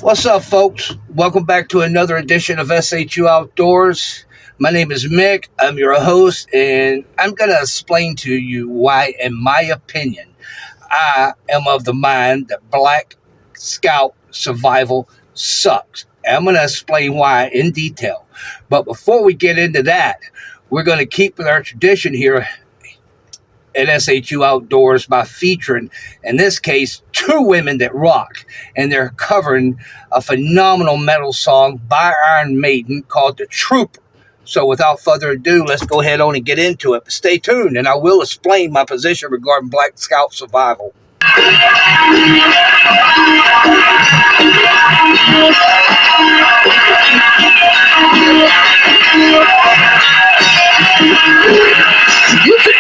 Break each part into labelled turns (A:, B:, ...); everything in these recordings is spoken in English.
A: What's up, folks? Welcome back to another edition of SHU Outdoors. My name is Mick. I'm your host, and I'm going to explain to you why, in my opinion, I am of the mind that Black Scout survival sucks. And I'm going to explain why in detail. But before we get into that, we're going to keep with our tradition here at SHU Outdoors by featuring, in this case, two women that rock. And they're covering a phenomenal metal song by Iron Maiden called The Trooper. So without further ado, let's go ahead on and get into it. But stay tuned, and I will explain my position regarding Black Scout survival. You think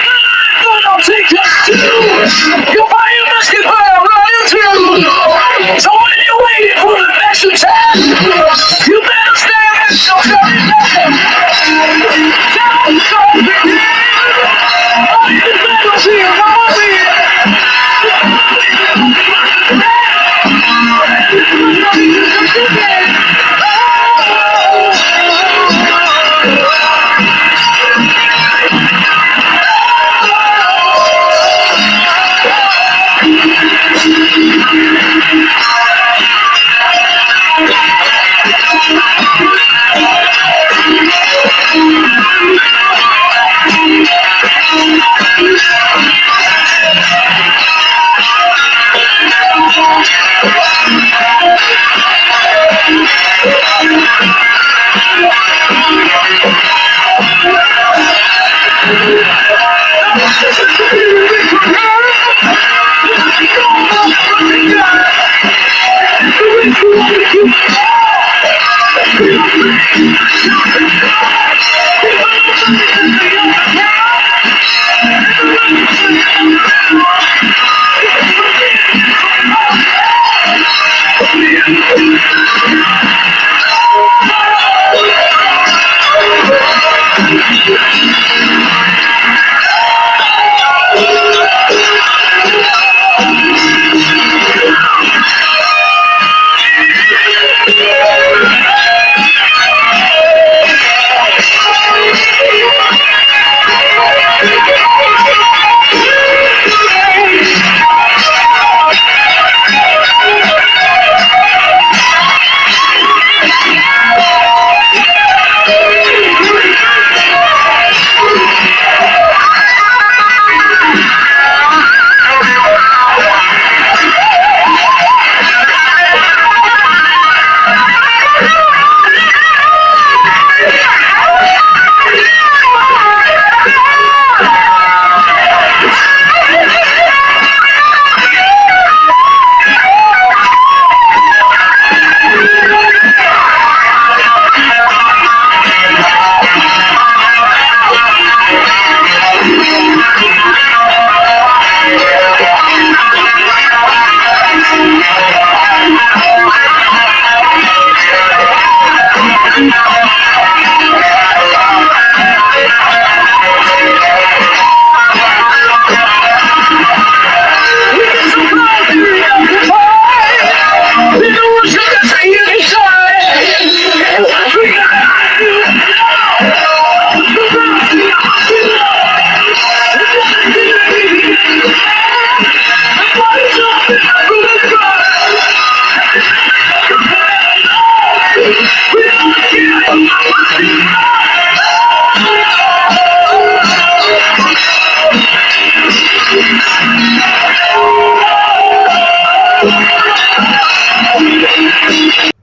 A: I'll take us to you buy a musket fire running through. So when you're waiting for the next attack, you better stand and show nothing. Don't be all you better see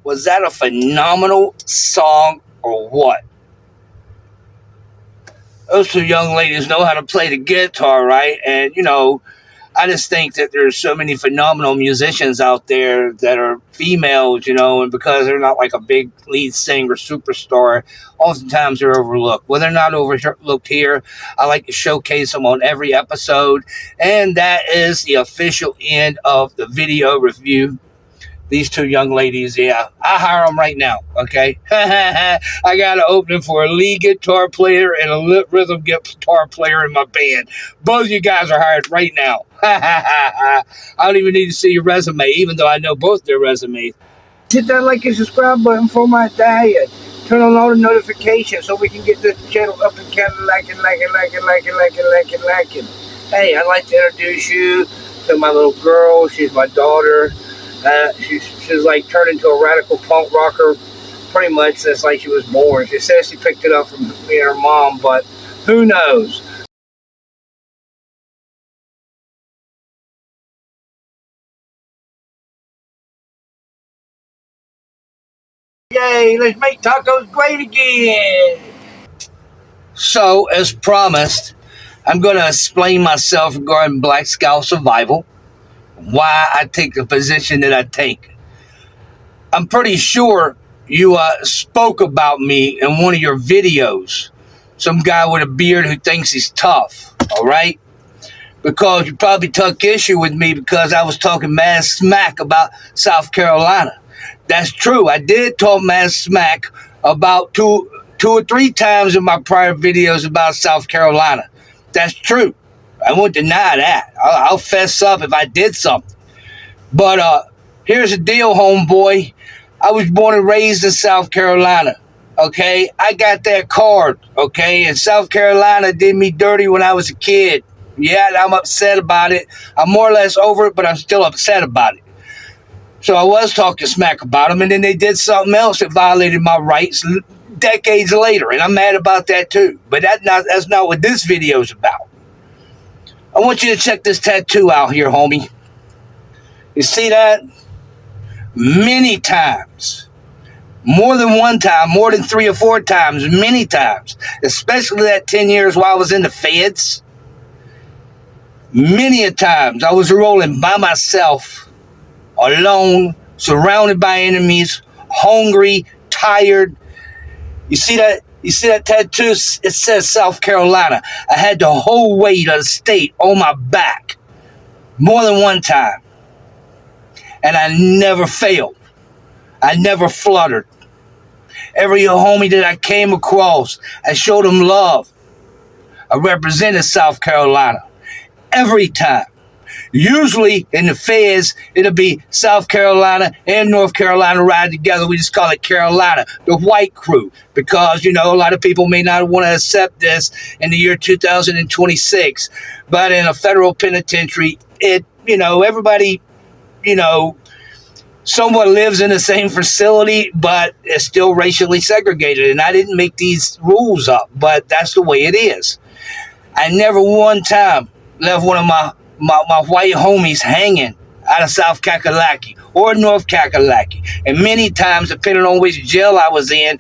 A: Was that a phenomenal song or what? Those two young ladies know how to play the guitar, right? And, I just think that there's so many phenomenal musicians out there that are females, and because they're not like a big lead singer superstar, oftentimes they're overlooked. Well, they're not overlooked here. I like to showcase them on every episode. And that is the official end of the video review. These two young ladies, yeah, I hire them right now, okay? I got an opening for a lead guitar player and a rhythm guitar player in my band. Both of you guys are hired right now. I don't even need to see your resume, even though I know both their resumes. Hit that like and subscribe button for my diet. Turn on all the notifications so we can get this channel up and like it. Hey, I'd like to introduce you to my little girl. She's my daughter. She's like turned into a radical punk rocker pretty much since like she was born. She says she picked it up from me and her mom, but who knows? Yay, let's make tacos great again. So, as promised, I'm going to explain myself regarding Black Scout Survival, why I take the position that I take. I'm pretty sure you spoke about me in one of your videos. Some guy with a beard who thinks he's tough, all right? Because you probably took issue with me because I was talking mad smack about South Carolina. That's true. I did talk mad smack about two or three times in my prior videos about South Carolina. That's true. I won't deny that. I'll fess up if I did something. But here's the deal, homeboy. I was born and raised in South Carolina. Okay, I got that card. Okay, and South Carolina did me dirty when I was a kid. Yeah, I'm upset about it. I'm more or less over it, but I'm still upset about it. So I was talking smack about them, and then they did something else that violated my rights decades later, and I'm mad about that too. But that's not what this video is about. I want you to check this tattoo out here, homie. You see that? Many times. More than one time, more than 3 or 4 times, many times. Especially that 10 years while I was in the feds. Many a times I was rolling by myself, alone, surrounded by enemies, hungry, tired. You see that? You see that tattoo? It says South Carolina. I had the whole weight of the state on my back more than one time. And I never failed. I never fluttered. Every homie that I came across, I showed them love. I represented South Carolina every time. Usually in the feds, it'll be South Carolina and North Carolina ride together. We just call it Carolina, the white crew, because, you know, a lot of people may not want to accept this in the year 2026. But in a federal penitentiary, everybody, somewhat lives in the same facility, but it's still racially segregated. And I didn't make these rules up, but that's the way it is. I never one time left one of my white homies hanging out of South Kakalaki or North Kakalaki. And many times, depending on which jail I was in,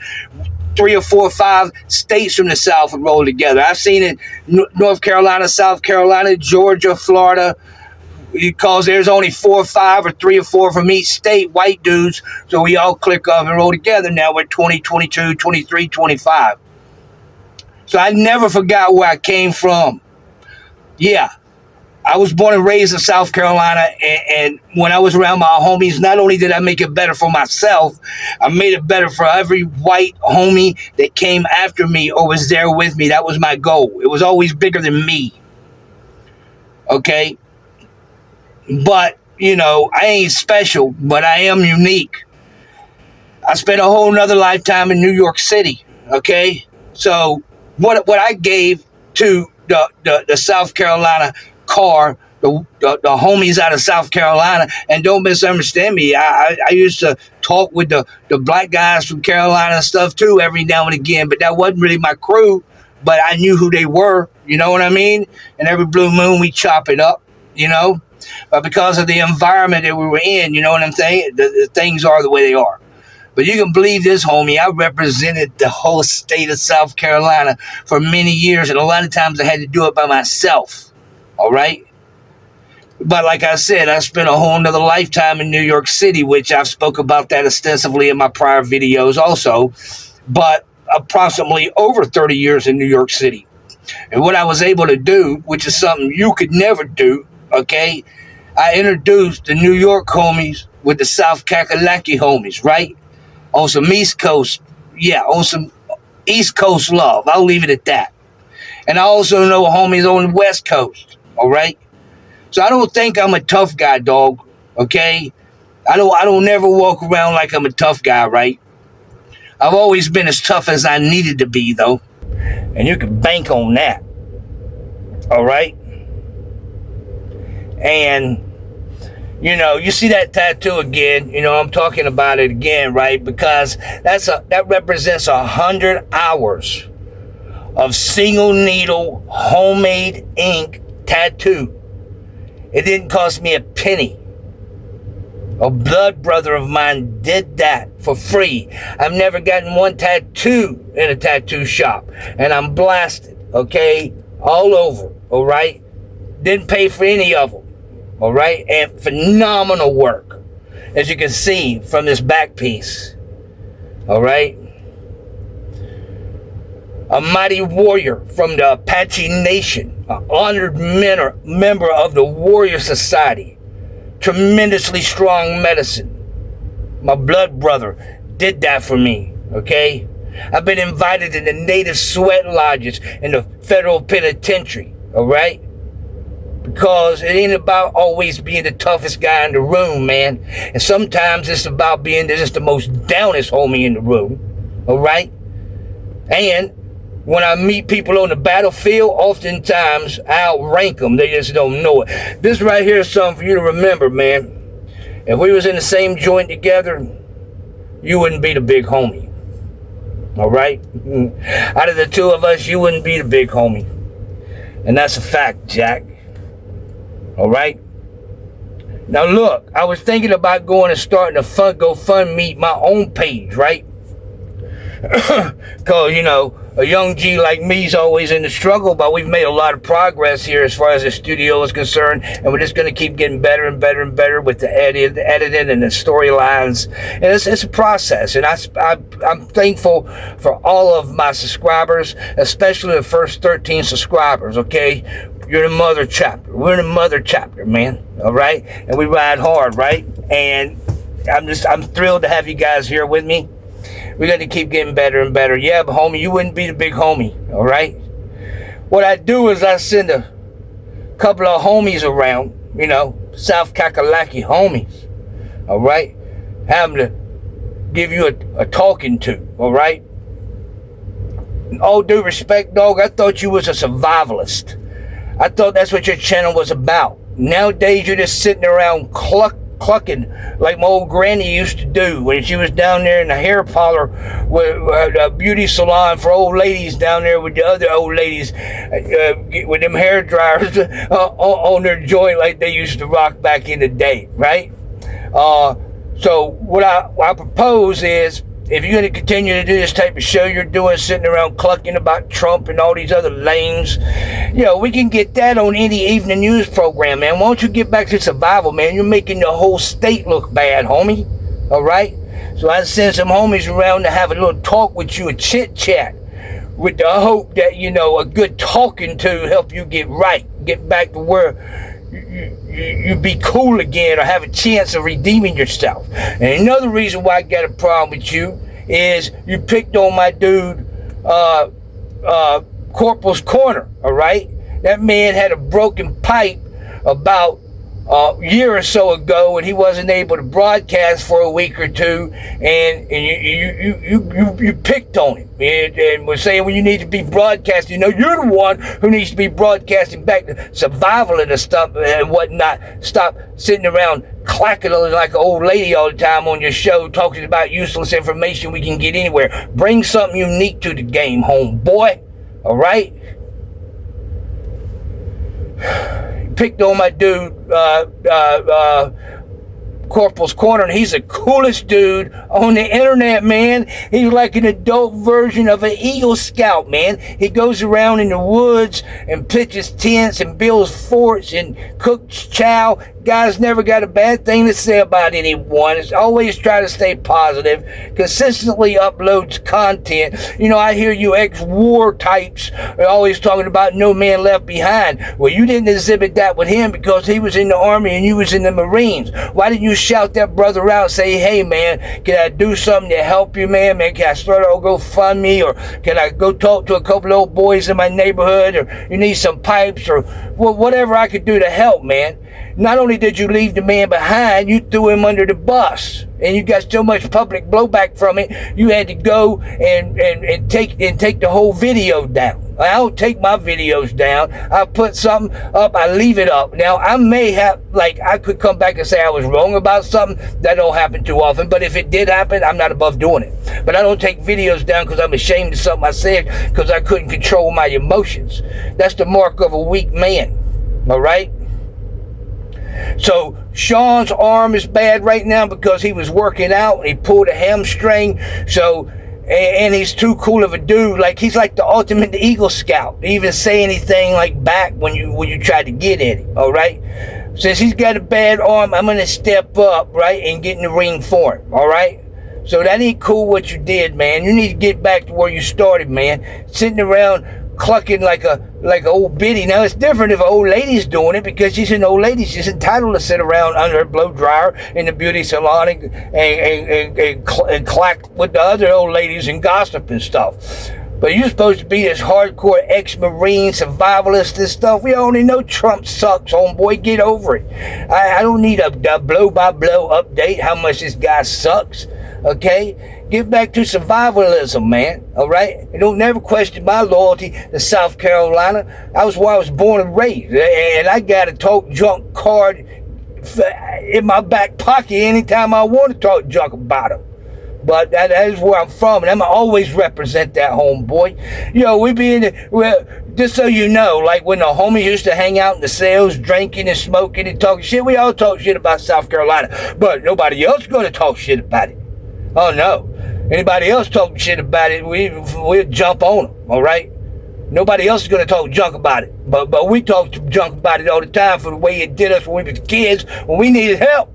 A: 3 or 4 or 5 states from the South would roll together. I've seen it in North Carolina, South Carolina, Georgia, Florida, because there's only 4 or 5 or 3 or 4 from each state, white dudes, so we all click up and roll together. Now we're 20, 22, 23, 25. So I never forgot where I came from. Yeah, I was born and raised in South Carolina, and when I was around my homies, not only did I make it better for myself, I made it better for every white homie that came after me or was there with me. That was my goal. It was always bigger than me. Okay? But, I ain't special, but I am unique. I spent a whole nother lifetime in New York City. Okay? So what I gave to the South Carolina car, the homies out of South Carolina, and don't misunderstand me. I used to talk with the black guys from Carolina and stuff too every now and again, but that wasn't really my crew, but I knew who they were, you know what I mean? And every blue moon we chop it up, but because of the environment that we were in, you know what I'm saying? The things are the way they are. But you can believe this, homie, I represented the whole state of South Carolina for many years, and a lot of times I had to do it by myself, all right? But like I said, I spent a whole nother lifetime in New York City, which I've spoke about that extensively in my prior videos also, but approximately over 30 years in New York City. And what I was able to do, which is something you could never do, okay, I introduced the New York homies with the South Kakalaki homies, right? On some East Coast, on some East Coast love. I'll leave it at that. And I also know homies on the West Coast, all right? So I don't think I'm a tough guy, dog, okay? I don't never walk around like I'm a tough guy, right? I've always been as tough as I needed to be, though. And you can bank on that. All right? And, you see that tattoo again. I'm talking about it again, right? Because that represents 100 hours of single needle homemade ink tattoo. It didn't cost me a penny. A blood brother of mine did that for free. I've never gotten one tattoo in a tattoo shop. And I'm blasted, okay? All over, all right? Didn't pay for any of them, all right? And phenomenal work, as you can see from this back piece, all right? A mighty warrior from the Apache Nation, an honored member of the Warrior Society. Tremendously strong medicine. My blood brother did that for me, okay? I've been invited to the native sweat lodges in the federal penitentiary, all right? Because it ain't about always being the toughest guy in the room, man. And sometimes it's about being just the most downest homie in the room, all right? And when I meet people on the battlefield, oftentimes I outrank them. They just don't know it. This right here is something for you to remember, man. If we was in the same joint together, you wouldn't be the big homie. All right? Out of the two of us, you wouldn't be the big homie. And that's a fact, Jack. All right? Now, look, I was thinking about going and starting a GoFundMe, my own page, right? Because, a young G like me is always in the struggle, but we've made a lot of progress here as far as the studio is concerned, and we're just going to keep getting better and better and better with the editing and the storylines. And it's a process, and I'm thankful for all of my subscribers, especially the first 13 subscribers, okay? You're the mother chapter. We're the mother chapter, man, all right? And we ride hard, right? And I'm thrilled to have you guys here with me. We're going to keep getting better and better. Yeah, but homie, you wouldn't be the big homie, all right? What I do is I send a couple of homies around, South Kakalaki homies, all right? Have them to give you a talking to, all right? In all due respect, dog, I thought you was a survivalist. I thought that's what your channel was about. Nowadays, you're just sitting around clucking like my old granny used to do when she was down there in the hair parlor with a beauty salon for old ladies down there with the other old ladies with them hair dryers on their joint like they used to rock back in the day, right? So what I propose is, if you're going to continue to do this type of show you're doing, sitting around clucking about Trump and all these other lames, we can get that on any evening news program, man. Why don't you get back to survival, man? You're making the whole state look bad, homie. All right? So I send some homies around to have a little talk with you, a chit-chat, with the hope that, a good talking to help you get right, get back to where you be cool again or have a chance of redeeming yourself. And another reason why I got a problem with you is you picked on my dude, Corporal's Corner, all right? That man had a broken pipe about a year or so ago, and he wasn't able to broadcast for a week or two, and you picked on him and was saying, well, you need to be broadcasting. You're the one who needs to be broadcasting back to survival and stuff and whatnot. Stop sitting around clacking like an old lady all the time on your show, talking about useless information we can get anywhere. Bring something unique to the game, homeboy. All right? Picked on my dude, Corporal's Corner, and he's the coolest dude on the internet, man. He's like an adult version of an Eagle Scout, man. He goes around in the woods and pitches tents and builds forts and cooks chow. Guy's never got a bad thing to say about anyone. It's always try to stay positive, consistently uploads content. I hear you ex-war types are always talking about no man left behind. Well, you didn't exhibit that with him because he was in the Army and you was in the Marines. Why didn't you shout that brother out and say, hey, man, can I do something to help you, man? Can I start a GoFundMe, or can I go talk to a couple of old boys in my neighborhood, or you need some pipes, or whatever I could do to help, man? not only did you leave the man behind, you threw him under the bus. And you got so much public blowback from it, you had to go and take the whole video down. I don't take my videos down. I put something up, I leave it up. Now, I may have, I could come back and say I was wrong about something. That don't happen too often. But if it did happen, I'm not above doing it. But I don't take videos down because I'm ashamed of something I said because I couldn't control my emotions. That's the mark of a weak man. All right? So Sean's arm is bad right now because he was working out and he pulled a hamstring. So, and he's too cool of a dude. He's like the ultimate Eagle Scout. He even say anything back when you try to get at him. All right. Since he's got a bad arm, I'm gonna step up, right, and get in the ring for him. All right. So that ain't cool what you did, man. You need to get back to where you started, man. Sitting around clucking like a old biddy. Now it's different if an old lady's doing it because she's an old lady. She's entitled to sit around under a blow dryer in the beauty salon and clack with the other old ladies and gossip and stuff. But you're supposed to be this hardcore ex-Marine survivalist and stuff. We already know Trump sucks, homeboy. Get over it. I don't need a blow-by-blow update how much this guy sucks. Okay? Get back to survivalism, man. All right? And don't never question my loyalty to South Carolina. That was where I was born and raised. And I got a talk junk card in my back pocket anytime I want to talk junk about him. But that is where I'm from, and I'm going to always represent that, homeboy. We be in just so you know, when the homies used to hang out in the cells, drinking and smoking and talking shit, we all talk shit about South Carolina. But nobody else going to talk shit about it. Oh, no. Anybody else talking shit about it, we'll jump on them, all right? Nobody else is going to talk junk about it. But we talk junk about it all the time for the way it did us when we was kids, when we needed help.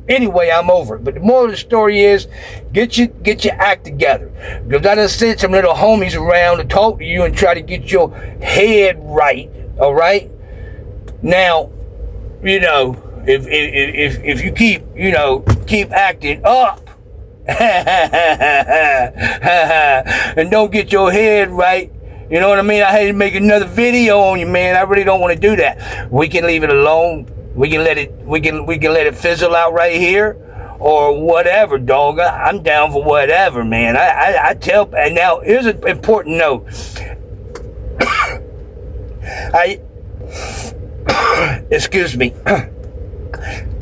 A: Anyway, I'm over it. But the moral of the story is, get your act together. Because I done sent some little homies around to talk to you and try to get your head right, all right? Now, if you keep acting up, and don't get your head right, you know what I mean? I had to make another video on you, man. I really don't want to do that. We can leave it alone. We can let it fizzle out right here, or whatever, dog. I'm down for whatever, man. I tell. And now here's an important note. Excuse me.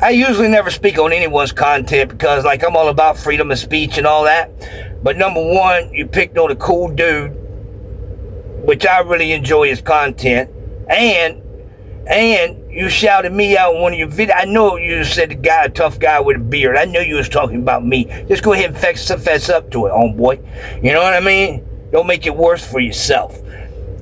A: I usually never speak on anyone's content because, I'm all about freedom of speech and all that. But number one, you picked on a cool dude, which I really enjoy his content, and you shouted me out in one of your videos. I know you said the guy, a tough guy with a beard. I knew you was talking about me. Just go ahead and fess up to it, homeboy. You know what I mean? Don't make it worse for yourself.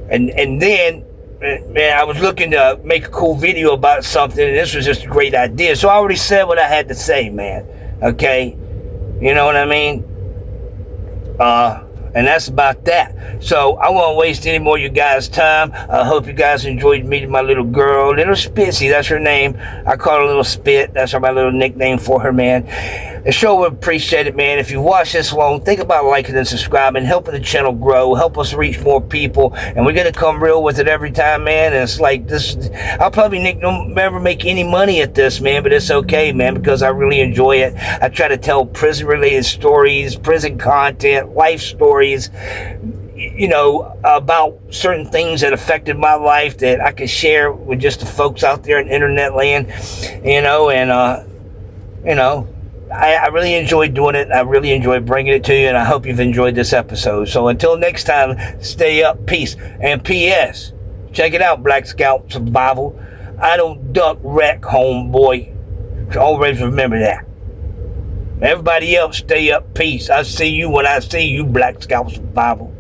A: And then, man, I was looking to make a cool video about something, and this was just a great idea. So I already said what I had to say, man. Okay? You know what I mean? And that's about that. So I won't waste any more of you guys' time. I hope you guys enjoyed meeting my little girl, Little Spitsy. That's her name. I call her Little Spit. That's my little nickname for her, man. The show would appreciate it, man. If you watch this long, think about liking and subscribing, helping the channel grow, help us reach more people. And we're going to come real with it every time, man. And it's like this. I'll probably never make any money at this, man, but it's okay, man, because I really enjoy it. I try to tell prison-related stories, prison content, life stories, about certain things that affected my life that I could share with just the folks out there in internet land, I really enjoyed doing it. I really enjoyed bringing it to you, and I hope you've enjoyed this episode. So until next time, stay up, peace. And P.S., check it out, Black Scout Survival. I don't duck wreck, homeboy. Always remember that. Everybody else, stay up, peace. I see you when I see you, Black Scout Survival.